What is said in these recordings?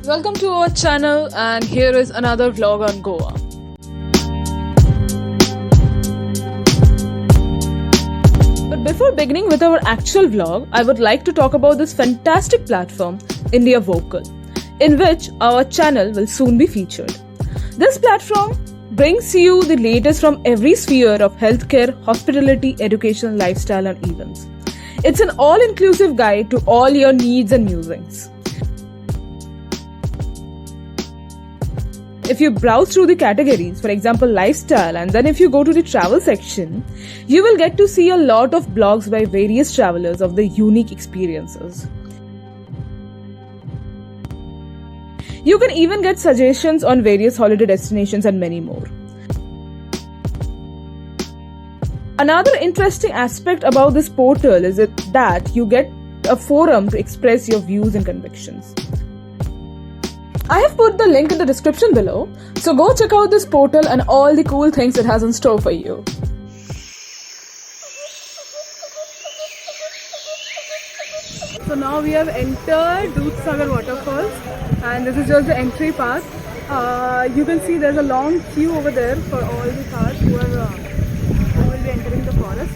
Welcome to our channel, and here is another vlog on Goa. But before beginning with our actual vlog, I would like to talk about this fantastic platform, India Vocal, in which our channel will soon be featured. This platform brings you the latest from every sphere of healthcare, hospitality, education, lifestyle and events. It's an all-inclusive guide to all your needs and musings. If you browse through the categories, for example lifestyle, and then if you go to the travel section, you will get to see a lot of blogs by various travelers of the unique experiences. You can even get suggestions on various holiday destinations and many more. Another interesting aspect about this portal is that you get a forum to express your views and convictions. I have put the link in the description below, so go check out this portal and all the cool things it has in store for you. So now we have entered Dudhsagar Waterfalls, and this is just the entry path. You can see there's a long queue over there for all the cars who will be entering the forest.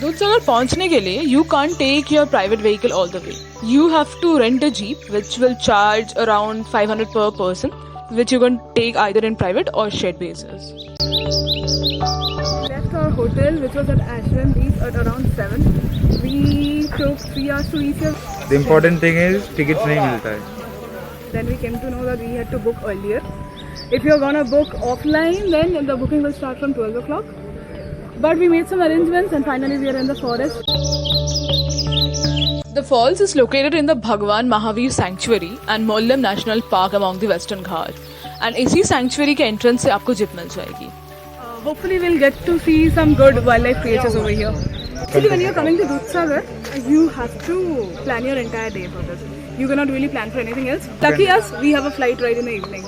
Dudhsagar पहुंचने के लिए you can't take your private vehicle all the way. You have to rent a jeep which will charge around 500 per person, which you can take either in private or shared basis. We left our hotel which was at Ashram Beach at around 7. We took 3 hours to reach here. The important thing is tickets नहीं मिलता है. Then we came to know that we had to book earlier. If you're gonna book offline, then the booking will start from 12 o'clock. But we made some arrangements and finally we are in the forest. The falls is located in the Bhagwan Mahavir Sanctuary and Mollem National Park among the Western Ghats. And इसी sanctuary के entrance से आपको jeep मिल जाएगी. Hopefully we'll get to see some good wildlife creatures over here. Actually, when you're coming to Dudhsagar, you have to plan your entire day for this. You cannot really plan for anything else. Lucky us, we have a flight right in the evening.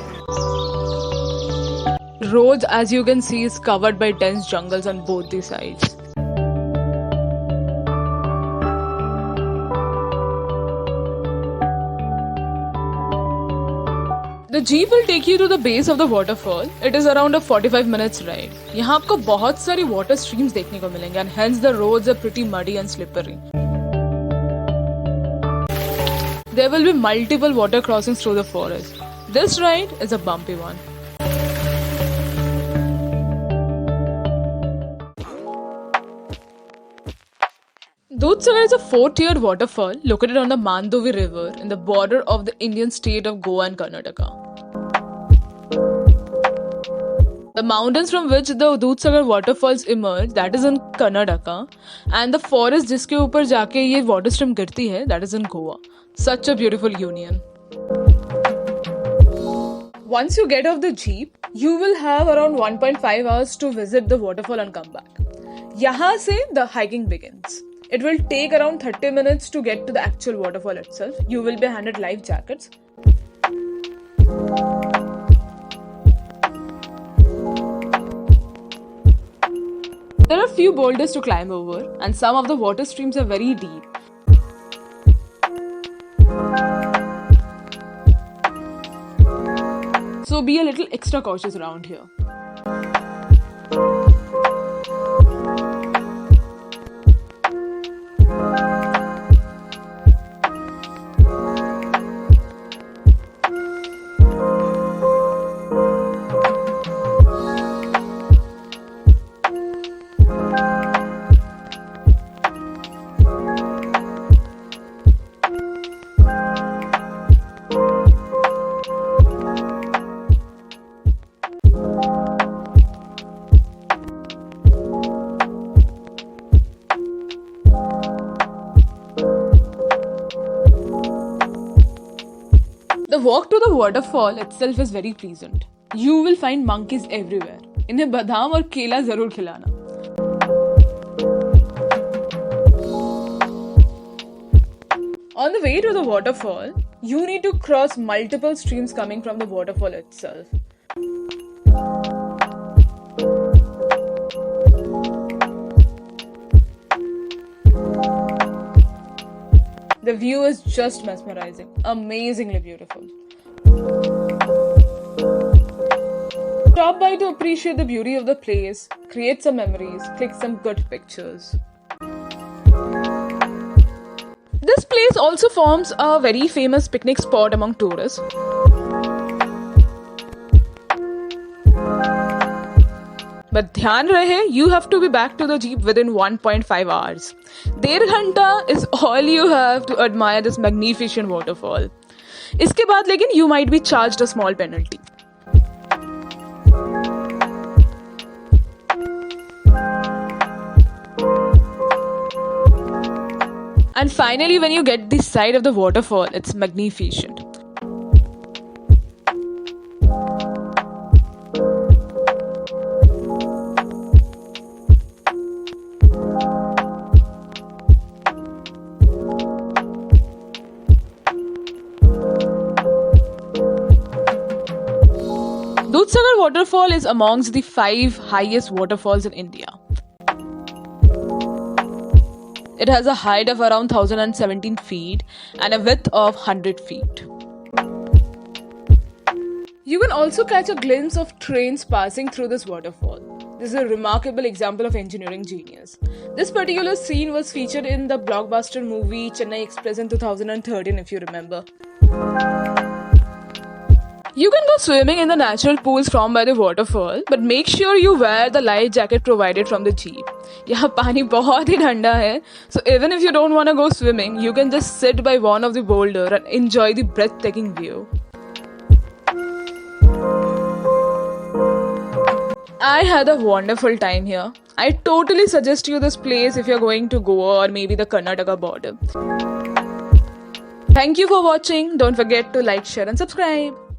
Roads, as you can see, is covered by dense jungles on both the sides. The jeep will take you to the base of the waterfall. It is around a 45 minutes ride. यहाँ आपको बहुत सारी water streams देखने को मिलेंगे, and hence the roads are pretty muddy and slippery. There will be multiple water crossings through the forest. This ride is a bumpy one. Dudhsagar is a 4-tiered waterfall located on the Mandovi River in the border of the Indian state of Goa and Karnataka. The mountains from which the Dudhsagar Waterfalls emerge, that is in Karnataka, and the forest जिसके ऊपर जाके ये water stream गिरती है, that is in Goa. Such a beautiful union. Once you get off the jeep, you will have around 1.5 hours to visit the waterfall and come back. यहाँ से the hiking begins. It will take around 30 minutes to get to the actual waterfall itself. You will be handed life jackets. There are few boulders to climb over, and some of the water streams are very deep. So be a little extra cautious around here. The walk to the waterfall itself is very pleasant. You will find monkeys everywhere. इन्हें बादाम और केला जरूर खिलाना. On the way to the waterfall, you need to cross multiple streams coming from the waterfall itself. The view is just mesmerizing, amazingly beautiful. Stop by to appreciate the beauty of the place, create some memories, click some good pictures. This place also forms a very famous picnic spot among tourists. But ध्यान रहे, you have to be back to the jeep within 1.5 hours. 1.5 घंटा is all you have to admire this magnificent waterfall. इसके बाद लेकिन you might be charged a small penalty. And finally, when you get this side of the waterfall, it's magnificent. Dudhsagar Waterfall is amongst the 5 highest waterfalls in India. It has a height of around 1017 feet and a width of 100 feet. You can also catch a glimpse of trains passing through this waterfall. This is a remarkable example of engineering genius. This particular scene was featured in the blockbuster movie Chennai Express in 2013, if you remember. You can go swimming in the natural pools formed by the waterfall, but make sure you wear the life jacket provided from the jeep. यहाँ पानी बहुत ही ठंडा है, so even if you don't want to go swimming, you can just sit by one of the boulder and enjoy the breathtaking view. I had a wonderful time here. I totally suggest you this place if you're going to Goa or maybe the Karnataka border. Thank you for watching. Don't forget to like, share and subscribe.